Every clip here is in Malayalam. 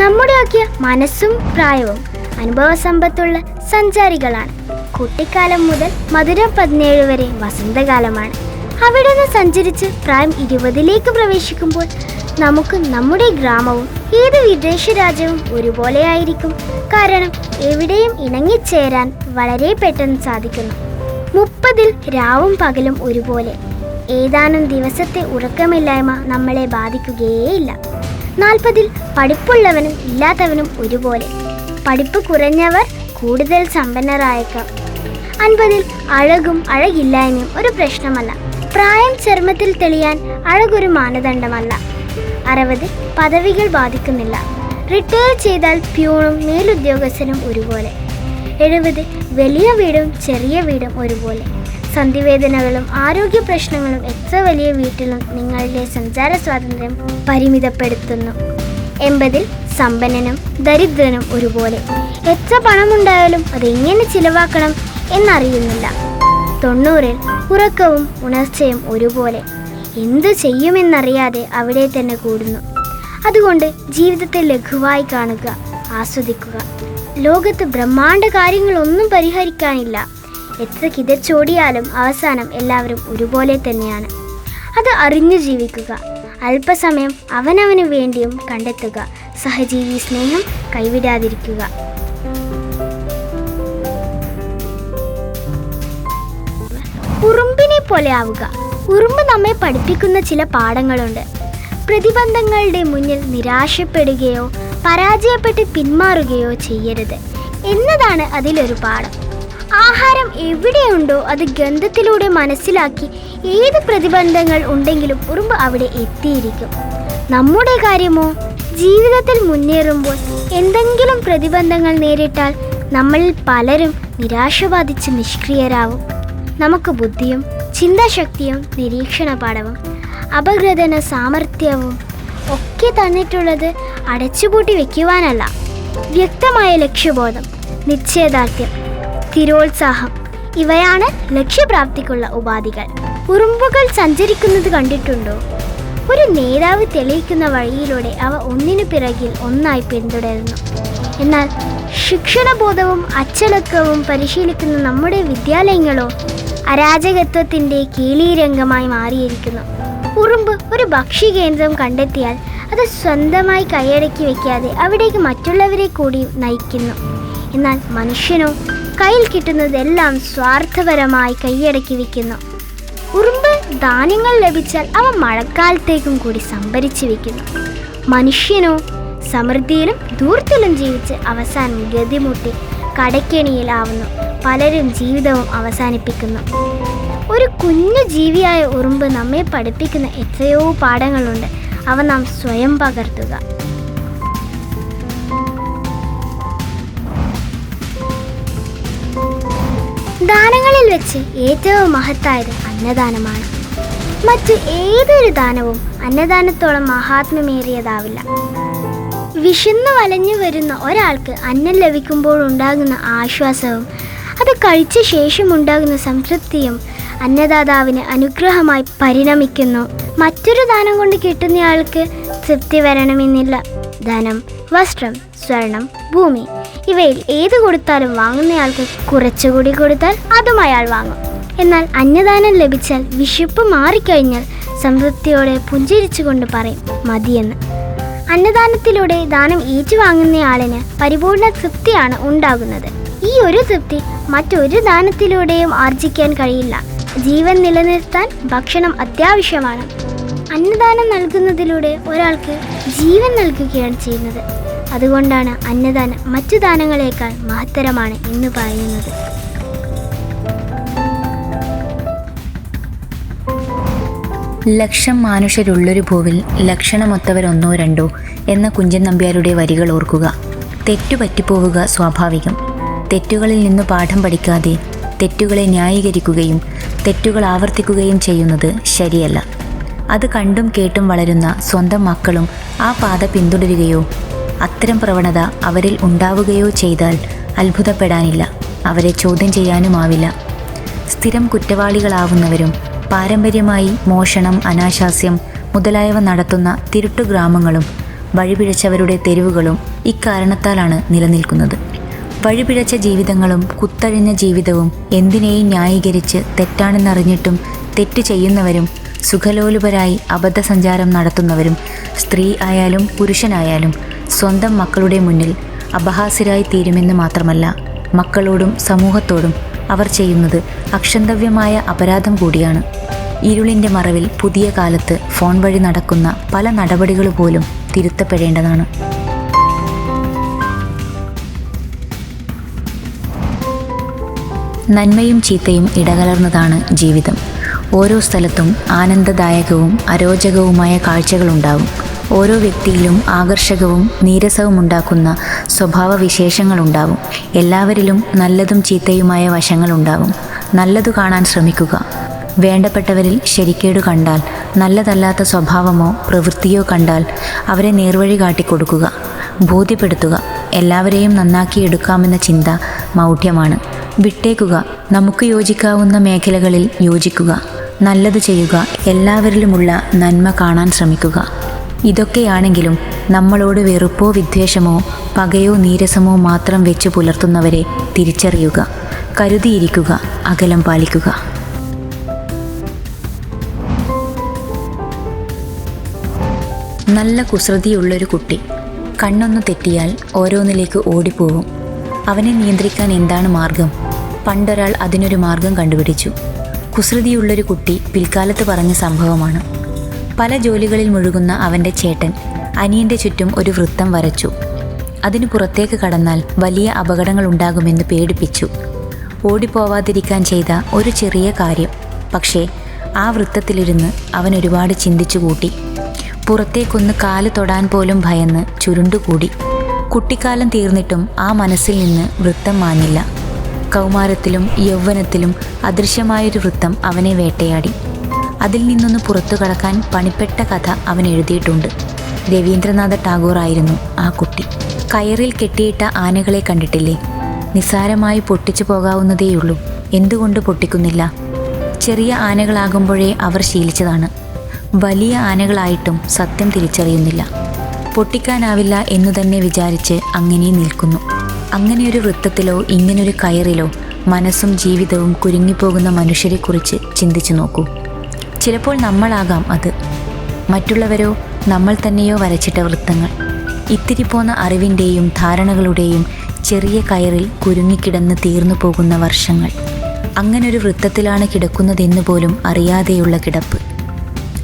നമ്മുടെയൊക്കെ മനസ്സും പ്രായവും അനുഭവസമ്പത്തുള്ള സഞ്ചാരികളാണ്. കുട്ടിക്കാലം മുതൽ മധുരം 17 വരെ വസന്തകാലമാണ്. അവിടെ നിന്ന് സഞ്ചരിച്ച് പ്രായം 20ലേക്ക് പ്രവേശിക്കുമ്പോൾ നമുക്ക് നമ്മുടെ ഗ്രാമവും ഏത് വിദേശ രാജ്യവും ഒരുപോലെയായിരിക്കും. കാരണം എവിടെയും ഇണങ്ങിച്ചേരാൻ വളരെ പെട്ടെന്ന് സാധിക്കുന്നു. 30-ൽ രാവും പകലും ഒരുപോലെ. ഏതാനും ദിവസത്തെ ഉറക്കമില്ലായ്മ നമ്മളെ ബാധിക്കുകയേയില്ല. 40-ൽ പഠിപ്പുള്ളവനും ഇല്ലാത്തവനും ഒരുപോലെ. പഠിപ്പ് കുറഞ്ഞവർ കൂടുതൽ സമ്പന്നരായേക്കാം. 50-ൽ അഴകും അഴകില്ലായ്മയും ഒരു പ്രശ്നമല്ല. പ്രായം ചർമ്മത്തിൽ തെളിയാൻ അഴകൊരു മാനദണ്ഡമല്ല. 60 പദവികൾ ബാധിക്കുന്നില്ല. റിട്ടയർ ചെയ്താൽ പ്യൂണും മേലുദ്യോഗസ്ഥനും ഒരുപോലെ. 70 വലിയ വീടും ചെറിയ വീടും ഒരുപോലെ. സന്ധിവേദനകളും ആരോഗ്യ പ്രശ്നങ്ങളും എത്ര വലിയ വീട്ടിലും നിങ്ങളുടെ സഞ്ചാര സ്വാതന്ത്ര്യം പരിമിതപ്പെടുത്തുന്നു. 80-ൽ സമ്പന്നനും ദരിദ്രനും ഒരുപോലെ. എത്ര പണമുണ്ടായാലും അതെങ്ങനെ ചിലവാക്കണം എന്നറിയുന്നില്ല. 90-ൽ ഉറക്കവും ഉണർച്ചയും ഒരുപോലെ. എന്തു ചെയ്യുമെന്നറിയാതെ അവിടെ തന്നെ കൂടുന്നു. അതുകൊണ്ട് ജീവിതത്തെ ലഘുവായി കാണുക, ആസ്വദിക്കുക. ലോകത്ത് ബ്രഹ്മാണ്ഡ കാര്യങ്ങളൊന്നും പരിഹരിക്കാനില്ല. എത്ര കിതച്ചോടിയാലും അവസാനം എല്ലാവരും ഒരുപോലെ തന്നെയാണ്. അത് അറിഞ്ഞു ജീവിക്കുക. അല്പസമയം അവനവന് വേണ്ടിയും കണ്ടെത്തുക. സഹജീവി സ്നേഹം കൈവിടാതിരിക്കുക. ഉറുമ്പിനെ പോലെ ആവുക. ഉറുമ്പ് നമ്മെ പഠിപ്പിക്കുന്ന ചില പാഠങ്ങളുണ്ട്. പ്രതിബന്ധങ്ങളുടെ മുന്നിൽ നിരാശപ്പെടുകയോ പരാജയപ്പെട്ട് പിന്മാറുകയോ ചെയ്യരുത് എന്നതാണ് അതിലൊരു പാഠം. ആഹാരം എവിടെയുണ്ടോ അത് ഗന്ധത്തിലൂടെ മനസ്സിലാക്കി ഏത് പ്രതിബന്ധങ്ങൾ ഉണ്ടെങ്കിലും ഉറുമ്പ് അവിടെ എത്തിയിരിക്കും. നമ്മുടെ കാര്യമോ, ജീവിതത്തിൽ മുന്നേറുമ്പോൾ എന്തെങ്കിലും പ്രതിബന്ധങ്ങൾ നേരിട്ടാൽ നമ്മളിൽ പലരും നിരാശ ബാധിച്ച് നിഷ്ക്രിയരാവും. നമുക്ക് ബുദ്ധിയും ചിന്താശക്തിയും നിരീക്ഷണപാഠവും അപഗ്രഥന സാമർഥ്യവും ഒക്കെ തന്നിട്ടുള്ളത് അടച്ചുപൂട്ടി വെക്കുവാനല്ല. വ്യക്തമായ ലക്ഷ്യബോധം, നിശ്ചയദാർഢ്യം, സ്ഥിരോത്സാഹം ഇവയാണ് ലക്ഷ്യപ്രാപ്തിക്കുള്ള ഉപാധികൾ. ഉറുമ്പുകൾ സഞ്ചരിക്കുന്നത് കണ്ടിട്ടുണ്ടോ? ഒരു നേതാവ് തെളിയിക്കുന്ന വഴിയിലൂടെ അവ ഒന്നിനു പിറകിൽ ഒന്നായി പിന്തുടരുന്നു. എന്നാൽ ശിക്ഷണബോധവും അച്ചടക്കവും പരിശീലിക്കുന്ന നമ്മുടെ വിദ്യാലയങ്ങളോ അരാജകത്വത്തിൻ്റെ കീളീരംഗമായി മാറിയിരിക്കുന്നു. ഉറുമ്പ് ഒരു ഭക്ഷ്യകേന്ദ്രം കണ്ടെത്തിയാൽ അത് സ്വന്തമായി കൈയടക്കി വയ്ക്കാതെ അവിടേക്ക് മറ്റുള്ളവരെ കൂടി നയിക്കുന്നു. എന്നാൽ മനുഷ്യനോ കയ്യിൽ കിട്ടുന്നതെല്ലാം സ്വാർത്ഥപരമായി കൈയടക്കി വയ്ക്കുന്നു. ഉറുമ്പ് ധാന്യങ്ങൾ ലഭിച്ചാൽ അവ മഴക്കാലത്തേക്കും കൂടി സംഭരിച്ചു വയ്ക്കുന്നു. മനുഷ്യനോ സമൃദ്ധിയിലും ധൂർത്തിലും ജീവിച്ച് അവസാനം ഗതിമുട്ടി കടക്കെണിയിലാവുന്നു. പലരും ജീവിതവും അവസാനിപ്പിക്കുന്നു. ഒരു കുഞ്ഞു ജീവിയായ ഉറുമ്പ് നമ്മെ പഠിപ്പിക്കുന്ന എത്രയോ പാഠങ്ങളുണ്ട്. അവ നാം സ്വയം പകർത്തുക. ദാനങ്ങളിൽ വെച്ച് ഏറ്റവും മഹത്തായത് അന്നദാനമാണ്. മറ്റ് ഏതൊരു ദാനവും അന്നദാനത്തോളം മഹാത്മ്യമേറിയതാവില്ല. വിശന്നു വലഞ്ഞു വരുന്ന ഒരാൾക്ക് അന്നം ലഭിക്കുമ്പോഴുണ്ടാകുന്ന ആശ്വാസവും അത് കഴിച്ച ശേഷമുണ്ടാകുന്ന സംതൃപ്തിയും അന്നദാതാവിന് അനുഗ്രഹമായി പരിണമിക്കുന്നു. മറ്റൊരു ദാനം കൊണ്ട് കിട്ടുന്നയാൾക്ക് തൃപ്തി വരണമെന്നില്ല. ധനം, വസ്ത്രം, സ്വർണം, ഭൂമി ഇവയിൽ ഏത് കൊടുത്താലും വാങ്ങുന്നയാൾക്ക് കുറച്ചുകൂടി കൊടുത്താൽ അതും അയാൾ വാങ്ങും. എന്നാൽ അന്നദാനം ലഭിച്ചാൽ വിശപ്പ് മാറിക്കഴിഞ്ഞാൽ സംതൃപ്തിയോടെ പുഞ്ചിരിച്ചുകൊണ്ട് പറയും മതിയെന്ന്. അന്നദാനത്തിലൂടെ ദാനം ഏറ്റുവാങ്ങുന്നയാളിന് പരിപൂർണ തൃപ്തിയാണ് ഉണ്ടാകുന്നത്. ഈ ഒരു തൃപ്തി മറ്റൊരു ദാനത്തിലൂടെയും ആർജിക്കാൻ കഴിയില്ല. ജീവൻ നിലനിർത്താൻ ഭക്ഷണം അത്യാവശ്യമാണ്. അന്നദാനം നൽകുന്നതിലൂടെ ഒരാൾക്ക് ജീവൻ നൽകുകയാണ് ചെയ്യുന്നത്. അതുകൊണ്ടാണ് അന്നദാനം മറ്റു ദാനങ്ങളെക്കാൾ മഹത്തരമാണ് എന്ന് പറയുന്നത്. ലക്ഷം മാനുഷരുള്ളൊരു ഭൂവിൽ ലക്ഷണമൊത്തവരൊന്നോ രണ്ടോ എന്ന കുഞ്ചൻ നമ്പ്യാരുടെ വരികൾ ഓർക്കുക. തെറ്റുപറ്റിപ്പോവുക സ്വാഭാവികം. തെറ്റുകളിൽ നിന്ന് പാഠം പഠിക്കാതെ തെറ്റുകളെ ന്യായീകരിക്കുകയും തെറ്റുകൾ ആവർത്തിക്കുകയും ചെയ്യുന്നത് ശരിയല്ല. അത് കണ്ടും കേട്ടും വളരുന്ന സ്വന്തം മക്കളും ആ പാത പിന്തുടരുകയോ അത്തരം പ്രവണത അവരിൽ ഉണ്ടാവുകയോ ചെയ്താൽ അത്ഭുതപ്പെടാനില്ല. അവരെ ചോദ്യം ചെയ്യാനുമാവില്ല. സ്ഥിരം കുറ്റവാളികളാവുന്നവരും പാരമ്പര്യമായി മോഷണം, അനാശാസ്യം മുതലായവ നടത്തുന്ന തിരുട്ടുഗ്രാമങ്ങളും വഴിപിഴച്ചവരുടെ തെരുവുകളും ഇക്കാരണത്താലാണ് നിലനിൽക്കുന്നത്. വഴിപിഴച്ച ജീവിതങ്ങളും കുത്തഴിഞ്ഞ ജീവിതവും എന്തിനേയും ന്യായീകരിച്ച് തെറ്റാണെന്നറിഞ്ഞിട്ടും തെറ്റ് ചെയ്യുന്നവരും സുഖലോലുപരായി അബദ്ധസഞ്ചാരം നടത്തുന്നവരും സ്ത്രീ ആയാലും പുരുഷനായാലും സ്വന്തം മക്കളുടെ മുന്നിൽ അപഹാസ്യരായി തീരുമെന്ന് മാത്രമല്ല, മക്കളോടും സമൂഹത്തോടും അവർ ചെയ്യുന്നത് അക്ഷന്തവ്യമായ അപരാധം കൂടിയാണ്. ഇരുളിൻ്റെ മറവിൽ പുതിയ കാലത്ത് ഫോൺ വഴി നടക്കുന്ന പല നടപടികൾ പോലും തിരുത്തപ്പെടേണ്ടതാണ്. നന്മയും ചീത്തയും ഇടകലർന്നതാണ് ജീവിതം. ഓരോ സ്ഥലത്തും ആനന്ദദായകവും അരോചകവുമായ കാഴ്ചകളുണ്ടാവും. ഓരോ വ്യക്തിയിലും ആകർഷകവും നീരസവും ഉണ്ടാക്കുന്ന സ്വഭാവവിശേഷങ്ങളുണ്ടാവും. എല്ലാവരിലും നല്ലതും ചീത്തയുമായ വശങ്ങളുണ്ടാവും. നല്ലതു കാണാൻ ശ്രമിക്കുക. വേണ്ടപ്പെട്ടവരിൽ ശരിക്കേടു കണ്ടാൽ, നല്ലതല്ലാത്ത സ്വഭാവമോ പ്രവൃത്തിയോ കണ്ടാൽ അവരെ നേർവഴി കാട്ടിക്കൊടുക്കുക. ബോധ്യപ്പെടുത്തുക. എല്ലാവരെയും നന്നാക്കിയെടുക്കാമെന്ന ചിന്ത മൗഢ്യമാണ്. വിട്ടേക്കുക. നമുക്ക് യോജിക്കാവുന്ന മേഖലകളിൽ യോജിക്കുക. നല്ലത് ചെയ്യുക. എല്ലാവരിലുമുള്ള നന്മ കാണാൻ ശ്രമിക്കുക. ഇതൊക്കെയാണെങ്കിലും നമ്മളോട് വെറുപ്പോ വിദ്വേഷമോ പകയോ നീരസമോ മാത്രം വെച്ചു പുലർത്തുന്നവരെ തിരിച്ചറിയുക. കരുതിയിരിക്കുക. അകലം പാലിക്കുക. നല്ല കുസൃതിയുള്ളൊരു കുട്ടി കണ്ണൊന്നു തെറ്റിയാൽ ഓരോന്നിലേക്ക് ഓടിപ്പോവും. അവനെ നിയന്ത്രിക്കാൻ എന്താണ് മാർഗം? പണ്ടൊരാൾ അതിനൊരു മാർഗം കണ്ടുപിടിച്ചു. കുസൃതിയുള്ളൊരു കുട്ടി പിൽക്കാലത്ത് പറഞ്ഞ സംഭവമാണ്. പല ജോലികളിൽ മുഴുകുന്ന അവൻ്റെ ചേട്ടൻ അനിയൻ്റെ ചുറ്റും ഒരു വൃത്തം വരച്ചു. അതിനു പുറത്തേക്ക് കടന്നാൽ വലിയ അപകടങ്ങൾ ഉണ്ടാകുമെന്ന് പേടിപ്പിച്ചു. ഓടിപ്പോവാതിരിക്കാൻ ചെയ്ത ഒരു ചെറിയ കാര്യം. പക്ഷേ ആ വൃത്തത്തിലിരുന്ന് അവൻ ഒരുപാട് ചിന്തിച്ചു കൂട്ടി. പുറത്തേക്കൊന്ന് കാല് തൊടാൻ പോലും ഭയന്ന് ചുരുണ്ടുകൂടി. കുട്ടിക്കാലം തീർന്നിട്ടും ആ മനസ്സിൽ നിന്ന് വൃത്തം മാഞ്ഞില്ല. കൗമാരത്തിലും യൗവനത്തിലും അദൃശ്യമായൊരു വൃത്തം അവനെ വേട്ടയാടി. അതിൽ നിന്നൊന്ന് പുറത്തു കടക്കാൻ പണിപ്പെട്ട കഥ അവൻ എഴുതിയിട്ടുണ്ട്. രവീന്ദ്രനാഥ ടാഗോർ ആയിരുന്നു ആ കുട്ടി. കയറിൽ കെട്ടിയിട്ട ആനകളെ കണ്ടിട്ടില്ലേ? നിസ്സാരമായി പൊട്ടിച്ചു പോകാവുന്നതേയുള്ളൂ. എന്തുകൊണ്ട് പൊട്ടിക്കുന്നില്ല? ചെറിയ ആനകളാകുമ്പോഴേ അവർ ശീലിച്ചതാണ്. വലിയ ആനകളായിട്ടും സത്യം തിരിച്ചറിയുന്നില്ല. പൊട്ടിക്കാനാവില്ല എന്നു തന്നെ വിചാരിച്ച് അങ്ങനെ നിൽക്കുന്നു. അങ്ങനെയൊരു വൃത്തത്തിലോ ഇങ്ങനൊരു കയറിലോ മനസ്സും ജീവിതവും കുരുങ്ങിപ്പോകുന്ന മനുഷ്യരെക്കുറിച്ച് ചിന്തിച്ചു നോക്കൂ. ചിലപ്പോൾ നമ്മളാകാം അത്. മറ്റുള്ളവരോ നമ്മൾ തന്നെയോ വരച്ചിട്ട വൃത്തങ്ങൾ. ഇത്തിരി പോന്ന അറിവിൻ്റെയും ധാരണകളുടെയും ചെറിയ കയറിൽ കുരുങ്ങിക്കിടന്ന് തീർന്നു പോകുന്ന വർഷങ്ങൾ. അങ്ങനൊരു വൃത്തത്തിലാണ് കിടക്കുന്നതെന്ന് പോലും അറിയാതെയുള്ള കിടപ്പ്.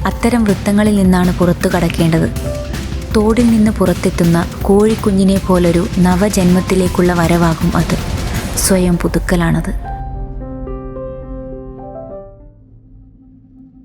അത്തരം വൃത്തങ്ങളിൽ നിന്നാണ് പുറത്തു കടക്കേണ്ടത്. തോടിൽ നിന്ന് പുറത്തെത്തുന്ന കോഴിക്കുഞ്ഞിനെ പോലൊരു നവജന്മത്തിലേക്കുള്ള വരവാകും അത്. സ്വയം പുതുക്കലാണത്.